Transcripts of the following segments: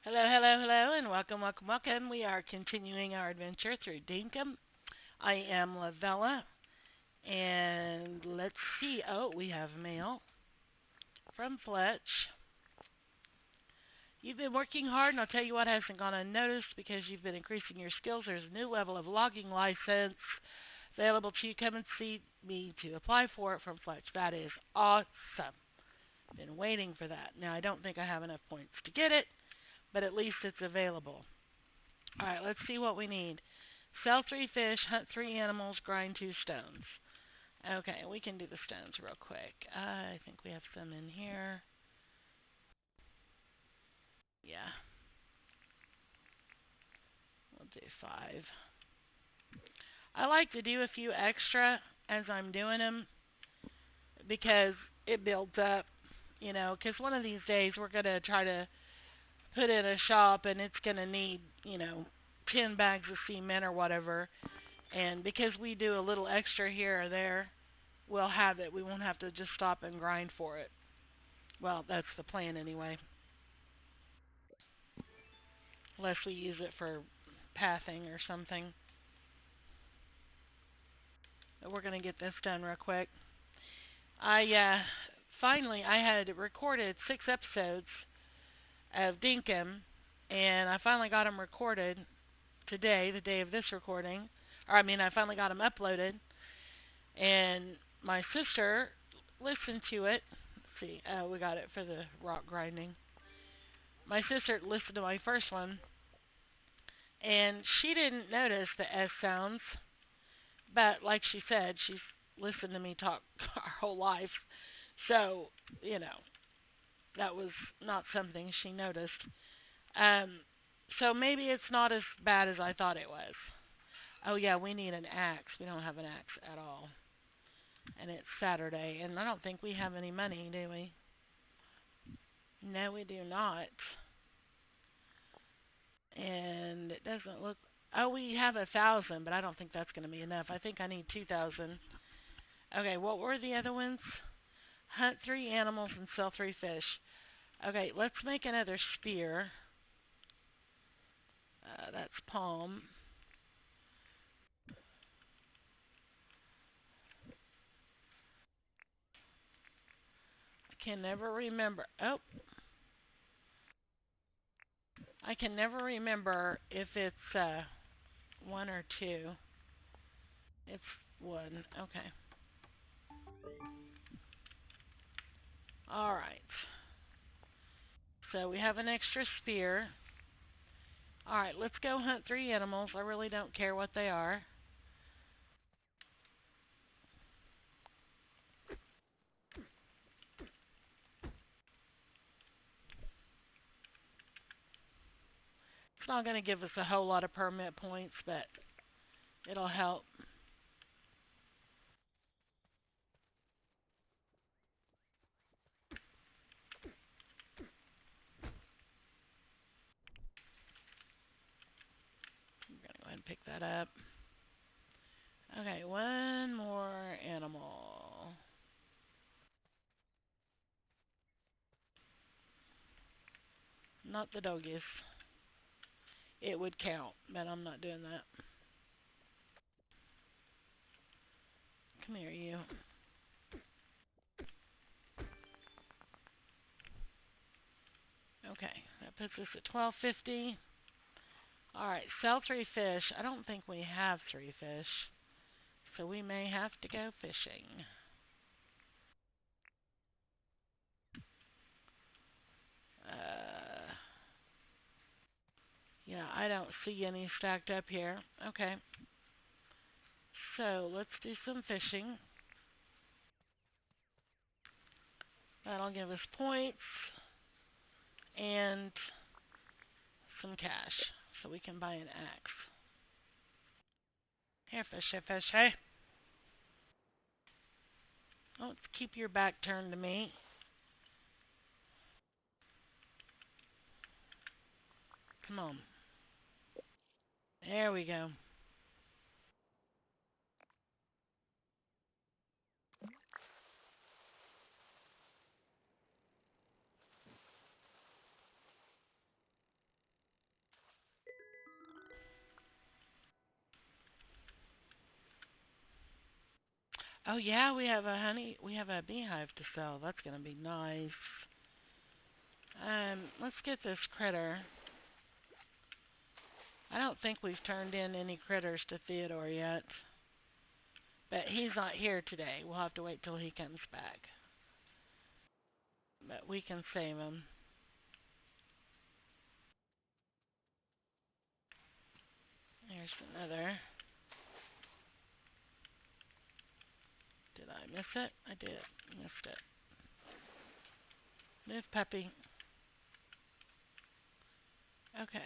Hello, hello, hello, and welcome, welcome, welcome. We are continuing our adventure through Dinkum. I am Lavella, and let's see. Oh, we have mail from Fletch. You've been working hard, and I'll tell you what hasn't gone unnoticed because you've been increasing your skills. There's a new level of logging license available to you. Come and see me to apply for it from Fletch. That is awesome. Been waiting for that. Now, I don't think I have enough points to get it, but at least it's available. Alright, let's see what we need. Sell 3 fish, hunt 3 animals, grind 2 stones. Okay, we can do the stones real quick. I think we have some in here. Yeah, we'll do 5. I like to do a few extra as I'm doing them because it builds up, because one of these days we're going to try to put in a shop and it's going to need, 10 bags of cement or whatever. And because we do a little extra here or there, we'll have it. We won't have to just stop and grind for it. Well, that's the plan anyway. Unless we use it for pathing or something. But we're going to get this done real quick. Finally I had recorded 6 episodes of Dinkum, and I finally got them recorded today, the day of this recording. I finally got them uploaded, and my sister listened to it. Let's see, we got it for the rock grinding. My sister listened to my first one, and she didn't notice the S sounds, but like she said, she's listened to me talk our whole life, so, that was not something she noticed. Um, so maybe it's not as bad as I thought it was. Oh yeah, we need an axe. We don't have an axe at all. And it's Saturday, and I don't think we have any money, do we? No, we do not. And it doesn't look. Oh, we have 1,000, but I don't think that's going to be enough. I think I need 2,000. Okay, what were the other ones? Hunt 3 animals and sell 3 fish. Okay, let's make another spear. That's palm. I can never remember. Oh, I can never remember if it's 1 or 2. It's 1. Okay. All right. So we have an extra spear. All right, let's go hunt 3 animals. I really don't care what they are. It's not going to give us a whole lot of permit points, but it'll help. I'm going to go ahead and pick that up. Okay, 1 more animal. Not the doggies. It would count, but I'm not doing that. Come here, you. Okay, that puts us at 1250. Alright, sell 3 fish. I don't think we have 3 fish, so we may have to go fishing. Yeah, I don't see any stacked up here. Okay, so let's do some fishing. That'll give us points and some cash, so we can buy an axe. Here, fish, here, fish, hey. Oh, let's keep your back turned to me. Come on. There we go. Oh yeah, we have a beehive to sell. That's gonna be nice. Let's get this critter. I don't think we've turned in any critters to Theodore yet. But he's not here today. We'll have to wait till he comes back. But we can save him. There's another. Did I miss it? I did. Missed it. Move, puppy. Okay.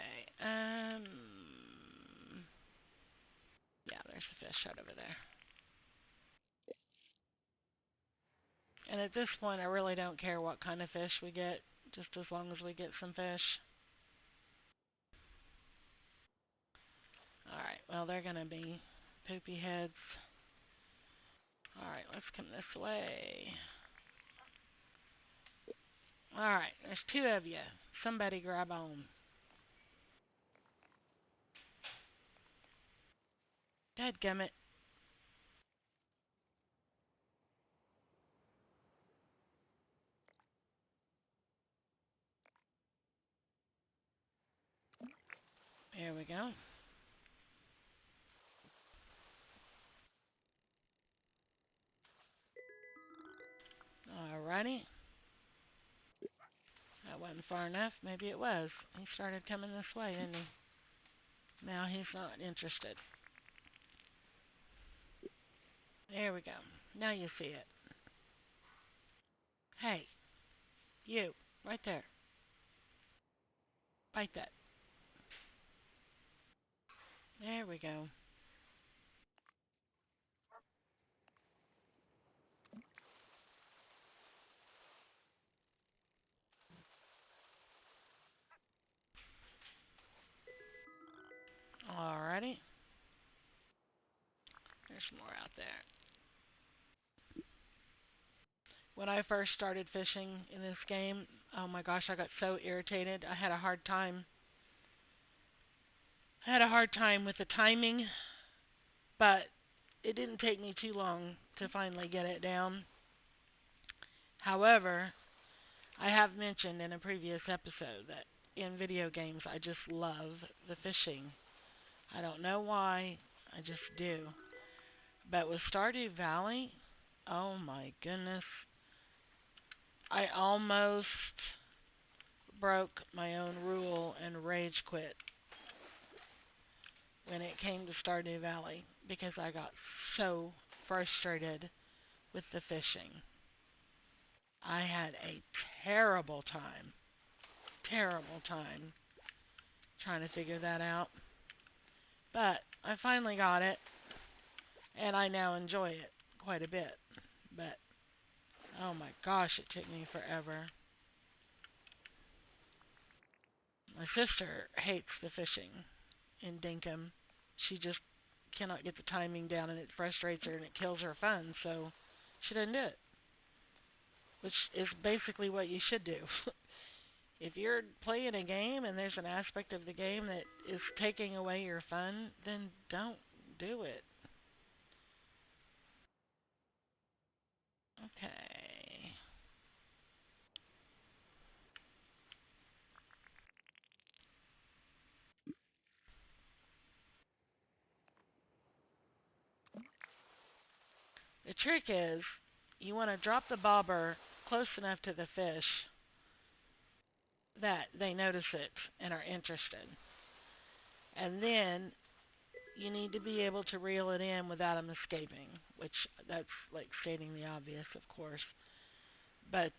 Yeah, there's a fish right over there. And at this point, I really don't care what kind of fish we get, just as long as we get some fish. Alright, well, they're going to be poopy heads. Alright, let's come this way. Alright, there's two of you. Somebody grab on. Dadgummit. There we go. Alrighty. That wasn't far enough. Maybe it was. He started coming this way, didn't he? Now he's not interested. There we go. Now you see it. Hey, you, right there. Bite that. There we go. Alrighty. There's more out there. When I first started fishing in this game, oh my gosh, I got so irritated. I had a hard time. I had a hard time with the timing, but it didn't take me too long to finally get it down. However, I have mentioned in a previous episode that in video games I just love the fishing. I don't know why, I just do. But with Stardew Valley, oh my goodness, I almost broke my own rule and rage quit when it came to Stardew Valley because I got so frustrated with the fishing. I had a terrible time trying to figure that out. But I finally got it, and I now enjoy it quite a bit. But, oh my gosh, it took me forever. My sister hates the fishing in Dinkum. She just cannot get the timing down, and it frustrates her, and it kills her fun, so she doesn't do it. Which is basically what you should do. If you're playing a game and there's an aspect of the game that is taking away your fun, then don't do it. Okay. The trick is you want to drop the bobber close enough to the fish that they notice it and are interested. And then you need to be able to reel it in without them escaping, which that's like stating the obvious, of course. But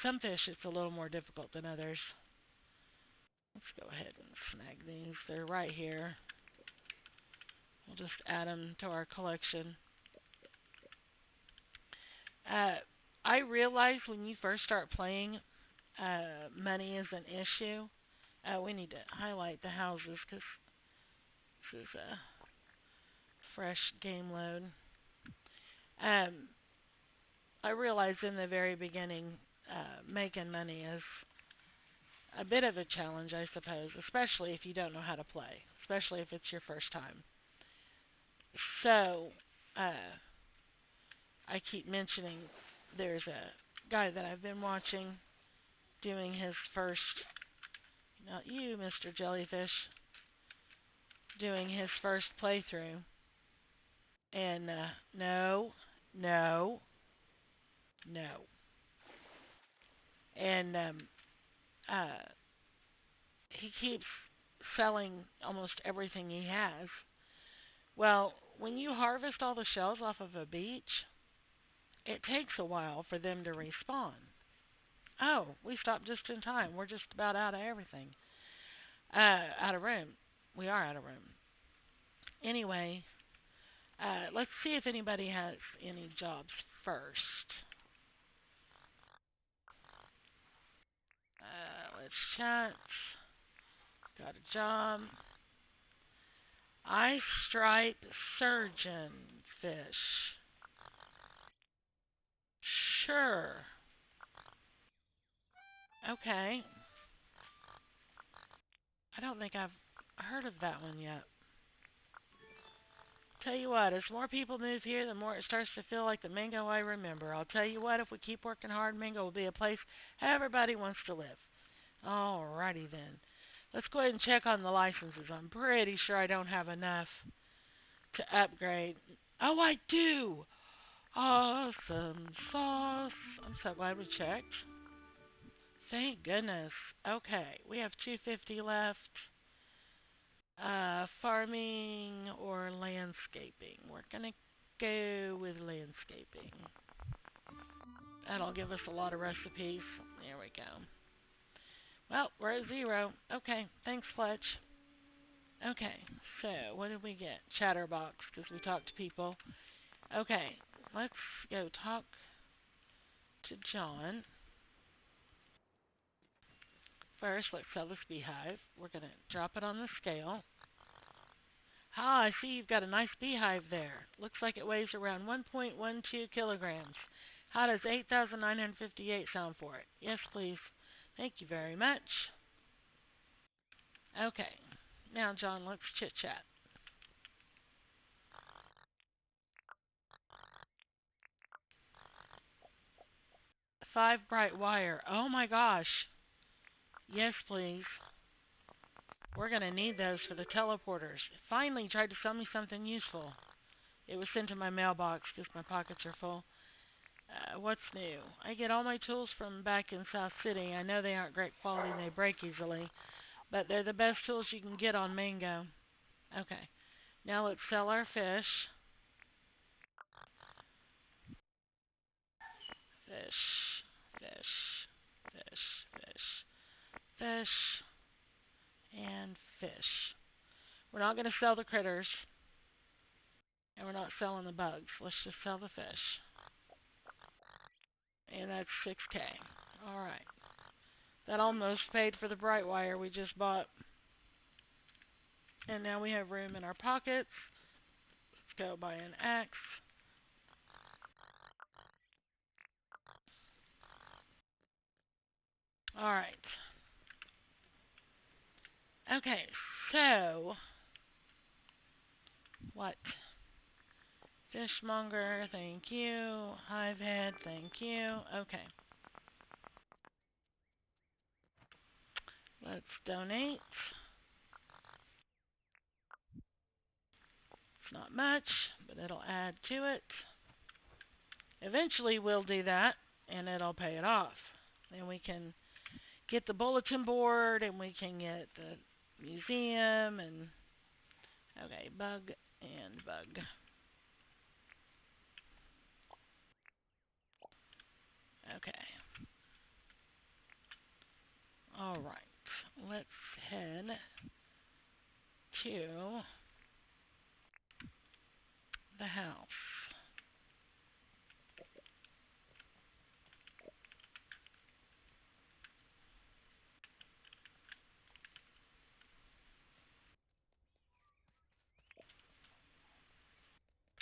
some fish it's a little more difficult than others. Let's go ahead and snag these. They're right here. We'll just add them to our collection. I realize when you first start playing, money is an issue. We need to highlight the houses because this is a fresh game load. I realize in the very beginning, making money is a bit of a challenge, I suppose, especially if you don't know how to play, especially if it's your first time. So, I keep mentioning there's a guy that I've been watching doing his first, not you, Mr. Jellyfish, doing his first playthrough. And no, no, no. And uh, he keeps selling almost everything he has. Well, when you harvest all the shells off of a beach, it takes a while for them to respawn. Oh, we stopped just in time. We're just about out of everything. Out of room. We are out of room. Anyway, let's see if anybody has any jobs first. Let's chat. Got a job. Eye stripe surgeon fish. Sure. Okay. I don't think I've heard of that one yet. Tell you what, as more people move here, the more it starts to feel like the Mingo I remember. I'll tell you what, if we keep working hard, Mingo will be a place everybody wants to live. Alrighty then. Let's go ahead and check on the licenses. I'm pretty sure I don't have enough to upgrade. Oh, I do! Awesome sauce. I'm so glad we checked. Thank goodness. Okay, we have 250 left. Farming or landscaping. We're gonna go with landscaping. That'll give us a lot of recipes. There we go. Well, we're at 0. Okay, thanks, Fletch. Okay, so what did we get? Chatterbox, because we talked to people. Okay, let's go talk to John. First, let's sell this beehive. We're going to drop it on the scale. Ah, I see you've got a nice beehive there. Looks like it weighs around 1.12 kilograms. How does 8,958 sound for it? Yes, please. Thank you very much. Okay. Now, John, let's chit-chat. 5 bright wire. Oh my gosh. Yes, please. We're going to need those for the teleporters. Finally tried to sell me something useful. It was sent to my mailbox because my pockets are full. What's new? I get all my tools from back in South City. I know they aren't great quality and they break easily, but they're the best tools you can get on Mango. Okay. Now let's sell our fish. Fish, fish, fish, fish, fish, and fish. We're not going to sell the critters, and we're not selling the bugs. Let's just sell the fish. And that's 6K. Alright. That almost paid for the bright wire we just bought. And now we have room in our pockets. Let's go buy an axe. Alright. Okay, so what? Fishmonger, thank you. Hivehead, thank you. Okay. Let's donate. It's not much, but it'll add to it. Eventually we'll do that, and it'll pay it off. Then we can get the bulletin board, and we can get the museum, and... Okay, bug and bug. Okay. Alright. Let's head to the house.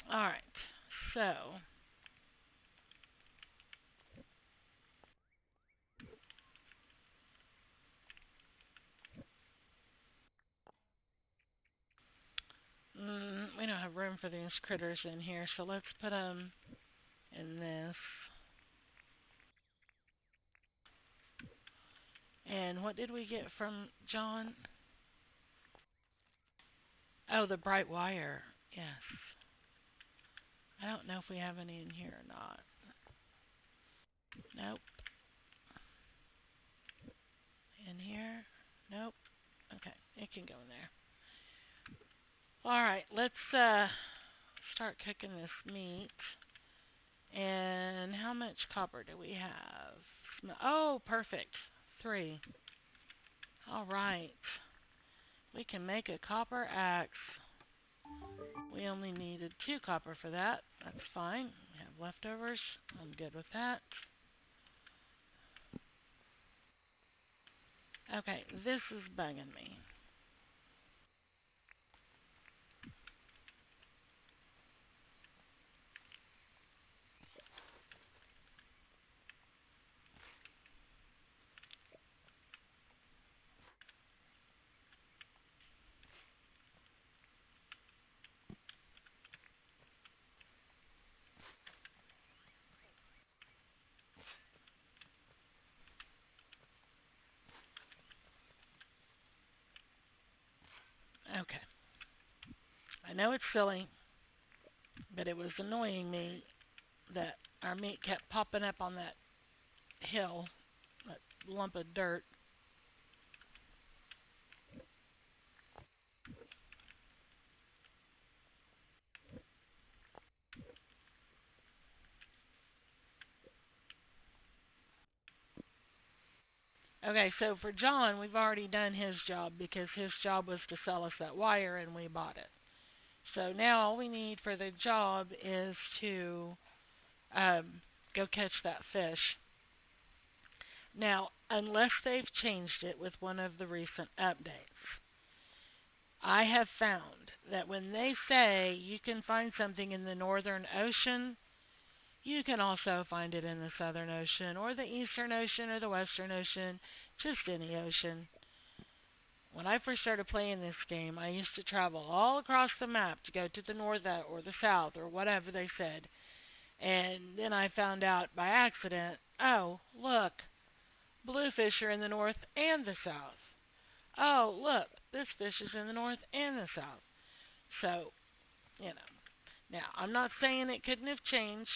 Alright. So... we don't have room for these critters in here, so let's put them in this. And what did we get from John? Oh, the bright wire. Yes. I don't know if we have any in here or not. Nope. In here? Nope. Okay, it can go in there. Alright, let's start cooking this meat. And how much copper do we have? Oh, perfect. 3. Alright. We can make a copper axe. We only needed 2 copper for that. That's fine. We have leftovers. I'm good with that. Okay, this is bugging me. Okay. I know it's silly, but it was annoying me that our meat kept popping up on that hill, that lump of dirt. Okay, so for John, we've already done his job because his job was to sell us that wire and we bought it. So now all we need for the job is to go catch that fish. Now, unless they've changed it with one of the recent updates, I have found that when they say you can find something in the Northern Ocean, you can also find it in the Southern Ocean or the Eastern Ocean or the Western Ocean, just any ocean. When I first started playing this game, I used to travel all across the map to go to the north or the south or whatever they said. And then I found out by accident, oh, look, bluefish are in the north and the south. Oh, look, this fish is in the north and the south. So, you know. Now, I'm not saying it couldn't have changed,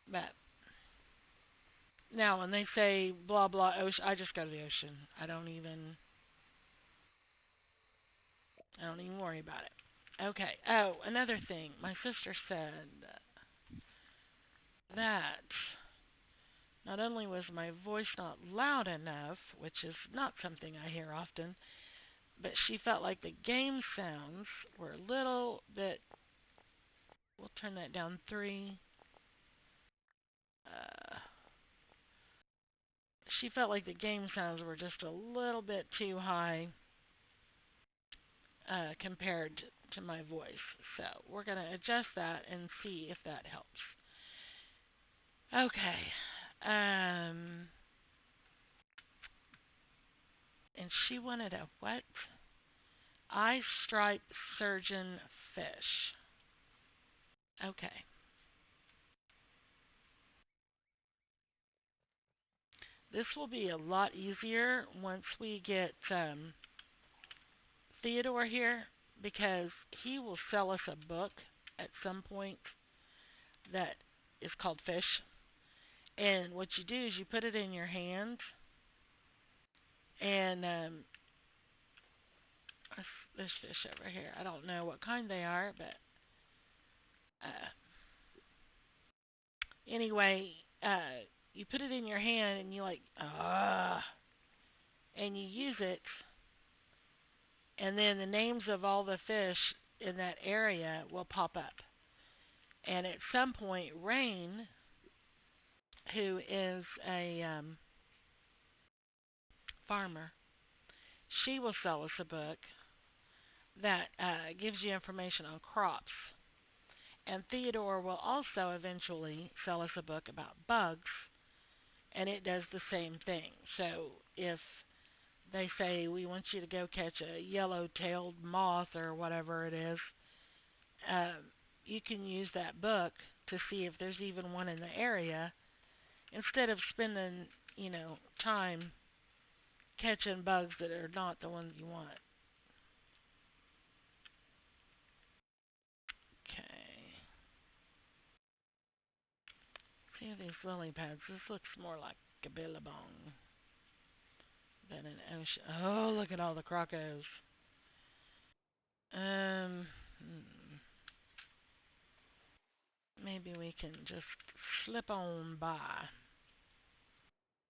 but now when they say blah blah ocean, I just go to the ocean. I don't even worry about it. Okay. Oh, another thing. My sister said that not only was my voice not loud enough, which is not something I hear often, but she felt like the game sounds were a little bit. We'll turn that down 3. She felt like the game sounds were just a little bit too high compared to my voice. So we're going to adjust that and see if that helps. Okay. And she wanted a what? Eye stripe surgeon fish. Okay. This will be a lot easier once we get Theodore here because he will sell us a book at some point that is called Fish. And what you do is you put it in your hand, and this fish over here. I don't know what kind they are, but anyway, you put it in your hand and you like and you use it, and then the names of all the fish in that area will pop up. And at some point, Rain, who is a farmer, she will sell us a book that gives you information on crops. And Theodore will also eventually sell us a book about bugs, and it does the same thing. So if they say we want you to go catch a yellow-tailed moth or whatever it is, you can use that book to see if there's even one in the area instead of spending, time catching bugs that are not the ones you want. Okay. See these lily pads. This looks more like a billabong than an ocean. Oh, look at all the crocos. Um, maybe we can just slip on by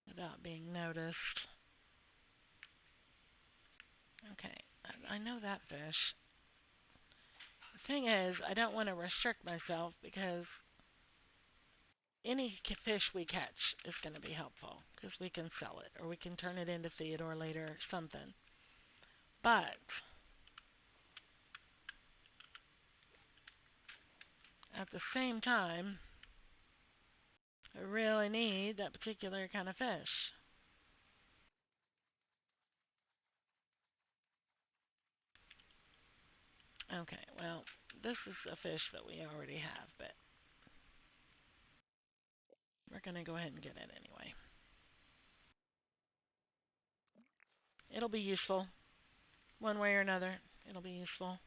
without being noticed. Okay, I know that fish. The thing is, I don't want to restrict myself because any fish we catch is going to be helpful because we can sell it or we can turn it into feed or later something. But at the same time, I really need that particular kind of fish. Okay, well, this is a fish that we already have, but we're going to go ahead and get it anyway. It'll be useful. One way or another, it'll be useful.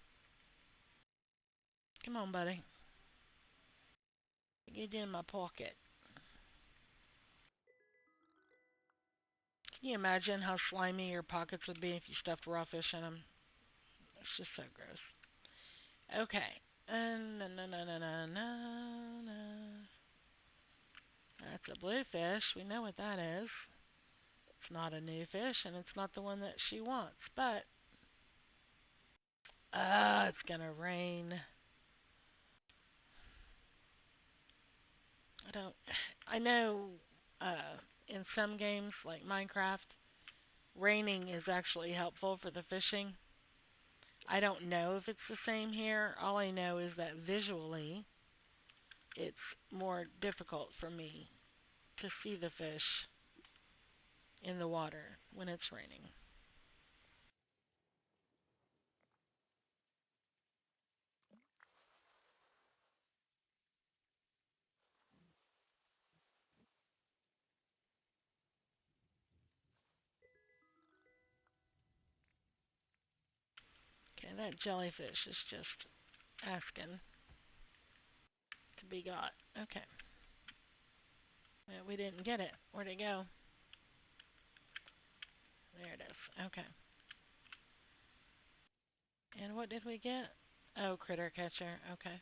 Come on, buddy. Get in my pocket. Can you imagine how slimy your pockets would be if you stuffed raw fish in them? It's just so gross. Okay. No, no, no, no, no, no, no. That's a bluefish. We know what that is. It's not a new fish, and it's not the one that she wants. But, it's gonna rain. I know, in some games like Minecraft, raining is actually helpful for the fishing. I don't know if it's the same here. All I know is that visually, it's more difficult for me to see the fish in the water when it's raining. Okay, that jellyfish is just asking to be got. Okay. Well, we didn't get it. Where'd it go? There it is. Okay. And what did we get? Oh, critter catcher. Okay.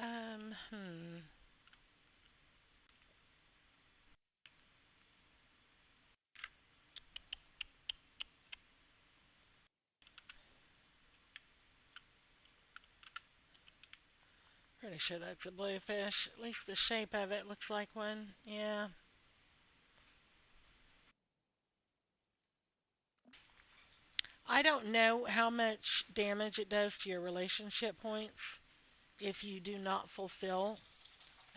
Um, hmm. Pretty sure that's a bluefish. At least the shape of it looks like one. Yeah. I don't know how much damage it does to your relationship points if you do not fulfill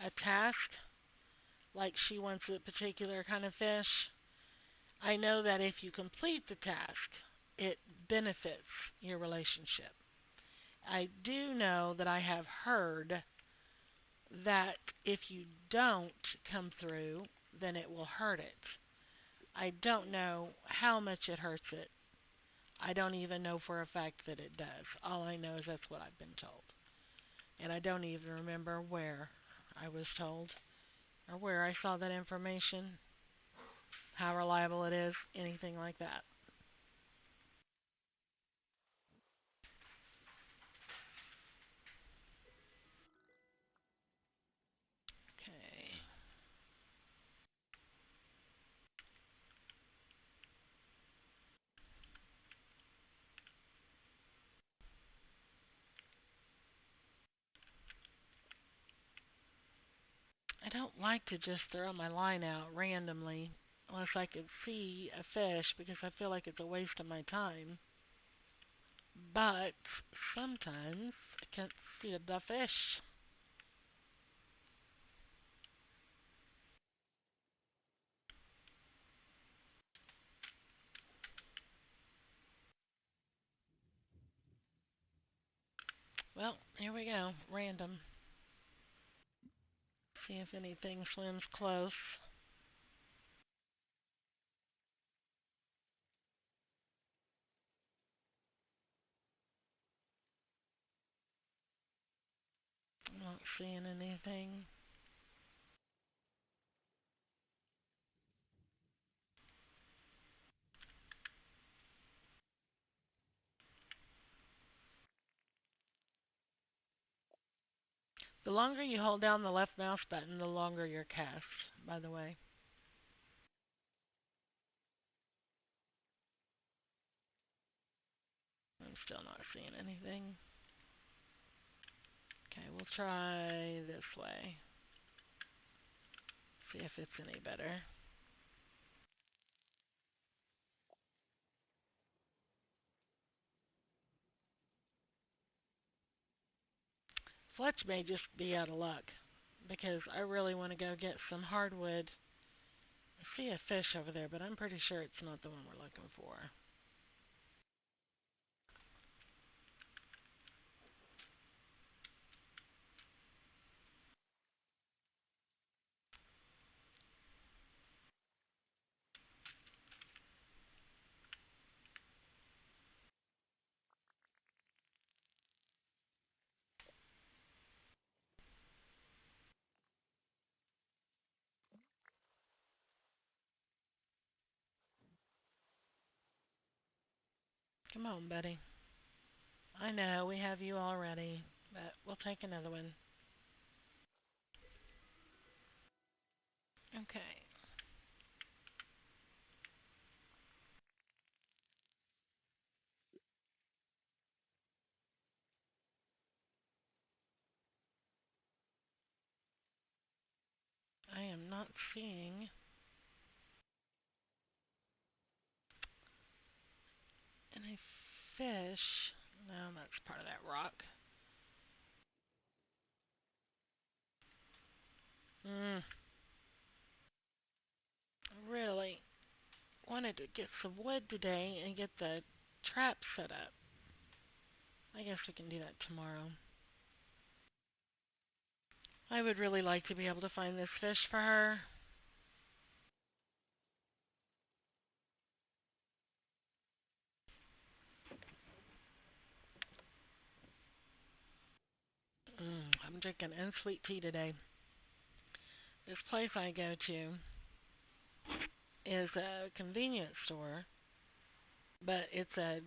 a task, like she wants a particular kind of fish. I know that if you complete the task, it benefits your relationship. I do know that I have heard that if you don't come through, then it will hurt it. I don't know how much it hurts it. I don't even know for a fact that it does. All I know is that's what I've been told. And I don't even remember where I was told or where I saw that information, how reliable it is, anything like that. Okay. I don't like to just throw my line out randomly unless I can see a fish because I feel like it's a waste of my time. But sometimes I can't see the fish. Well, here we go. Random. See if anything swims close. I'm not seeing anything. The longer you hold down the left mouse button, the longer your cast, by the way. I'm still not seeing anything. Okay, we'll try this way. See if it's any better. Fletch may just be out of luck because I really want to go get some hardwood. I see a fish over there, but I'm pretty sure it's not the one we're looking for. Come on, buddy. I know we have you already, but we'll take another one. Okay. I am not seeing any fish. No, that's part of that rock. I really wanted to get some wood today and get the trap set up. I guess we can do that tomorrow. I would really like to be able to find this fish for her. I'm drinking unsweet tea today. This place I go to is a convenience store, but it's a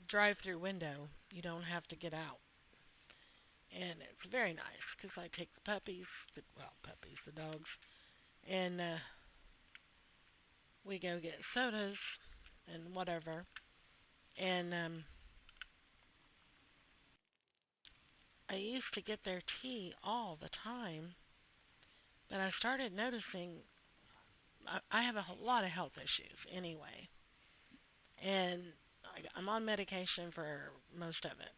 drive-through window. You don't have to get out. And it's very nice because I take the puppies, the dogs, and we go get sodas and whatever. And I used to get their tea all the time, but I started noticing I have a lot of health issues anyway, and I'm on medication for most of it.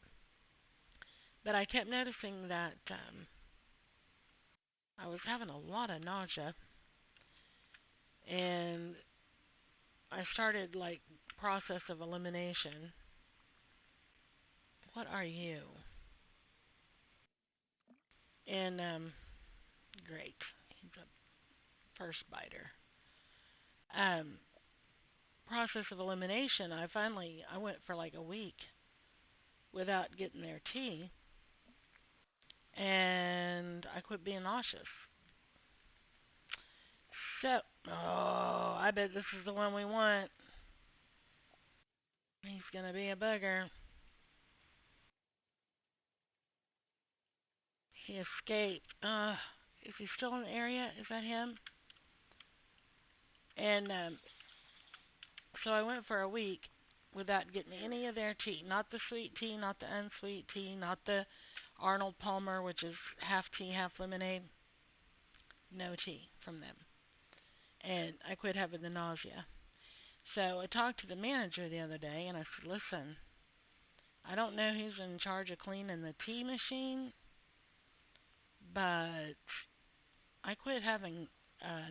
But I kept noticing that I was having a lot of nausea, and I started like process of elimination. What are you? And great, he's a first biter. Um, process of elimination. I went for like a week without getting their tea, and I quit being nauseous. So, oh, I bet this is the one we want. He's gonna be a bugger. He escaped. Is he still in the area? Is that him? And so I went for a week without getting any of their tea. Not the sweet tea, not the unsweet tea, not the Arnold Palmer, which is half tea, half lemonade. No tea from them. And I quit having the nausea. So I talked to the manager the other day and I said, listen, I don't know who's in charge of cleaning the tea machine, but I quit having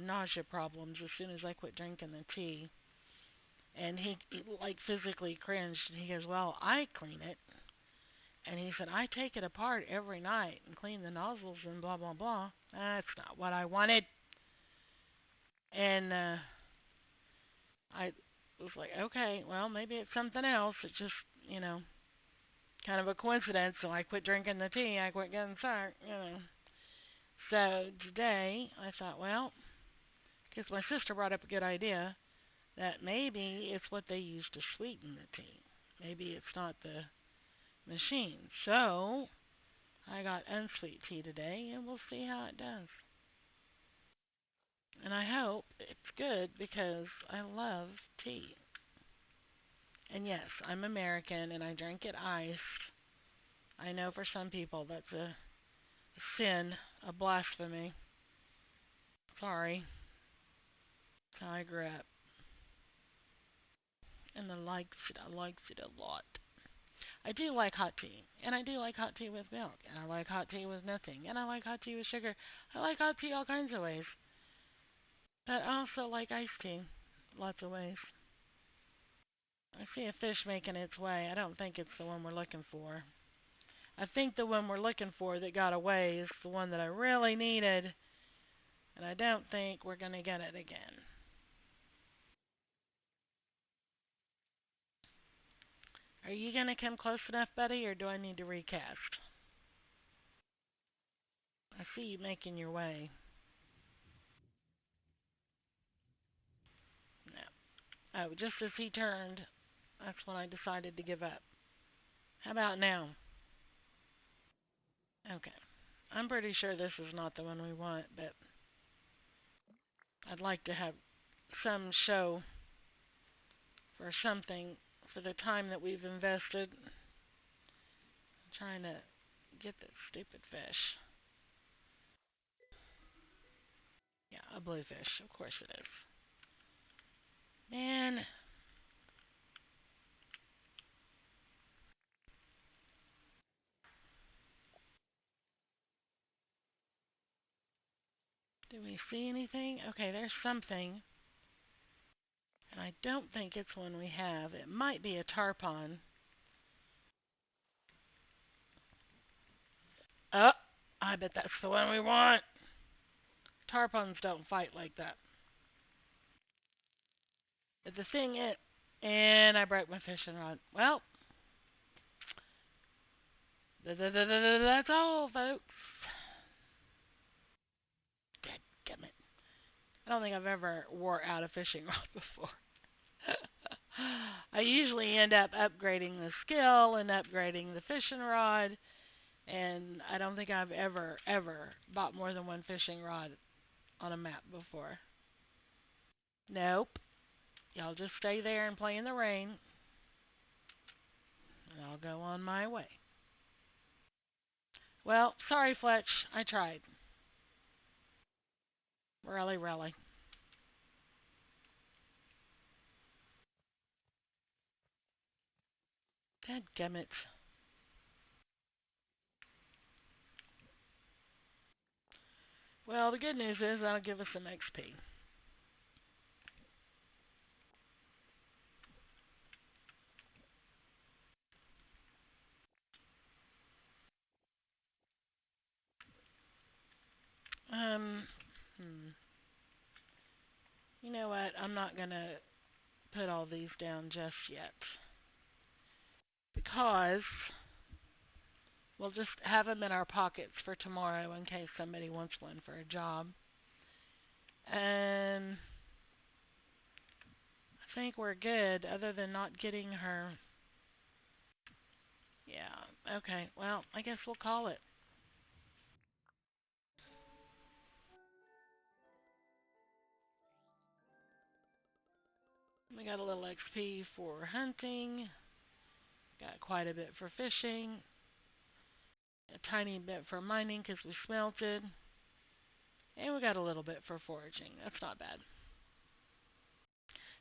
nausea problems as soon as I quit drinking the tea. And he like physically cringed and he goes, well, I clean it. And he said, I take it apart every night and clean the nozzles and blah, blah, blah. That's not what I wanted. And I was like, okay, well, maybe it's something else. It's just, you know, kind of a coincidence. So I quit drinking the tea. I quit getting sick, you know. So today I thought, well, because my sister brought up a good idea that maybe it's what they use to sweeten the tea. Maybe it's not the machine. So I got unsweet tea today, and we'll see how it does. And I hope it's good because I love tea. And yes, I'm American and I drink it iced. I know for some people that's a sin, a blasphemy. Sorry. That's how I grew up. And I likes it a lot. I do like hot tea. And I do like hot tea with milk. And I like hot tea with nothing. And I like hot tea with sugar. I like hot tea all kinds of ways. But I also like iced tea. Lots of ways. I see a fish making its way. I don't think it's the one we're looking for. I think the one we're looking for that got away is the one that I really needed. And I don't think we're going to get it again. Are you going to come close enough, buddy, or do I need to recast? I see you making your way. No. Oh, just as he turned, that's when I decided to give up. How about now? Okay. I'm pretty sure this is not the one we want, but I'd like to have some show for something for the time that we've invested. I'm trying to get this stupid fish. Yeah, a bluefish. Of course it is. Man, do we see anything? Okay, there's something. And I don't think it's one we have. It might be a tarpon. Oh, I bet that's the one we want. Tarpons don't fight like that. But the thing is, and I broke my fishing rod. Well, that's all, folks. Dadgummit. I don't think I've ever wore out a fishing rod before. I usually end up upgrading the skill and upgrading the fishing rod, and I don't think I've ever bought more than one fishing rod on a map before. Nope. Y'all just stay there and play in the rain, and I'll go on my way. Well, sorry, Fletch. I tried. Really, really. Dadgummit. Well, the good news is that'll give us some XP. Um, hmm. You know what? I'm not gonna put all these down just yet because we'll just have them in our pockets for tomorrow in case somebody wants one for a job. And I think we're good, other than not getting her. Yeah. Okay. Well, I guess we'll call it. We got a little XP for hunting. Got quite a bit for fishing. A tiny bit for mining because we smelted. And we got a little bit for foraging. That's not bad.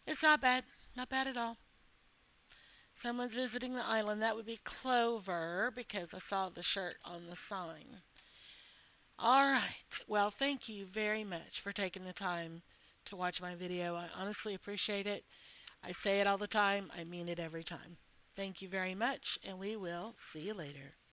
It's not bad. Not bad at all. Someone's visiting the island. That would be Clover because I saw the shirt on the sign. All right. Well, thank you very much for taking the time to watch my video. I honestly appreciate it. I say it all the time. I mean it every time. Thank you very much, and we will see you later.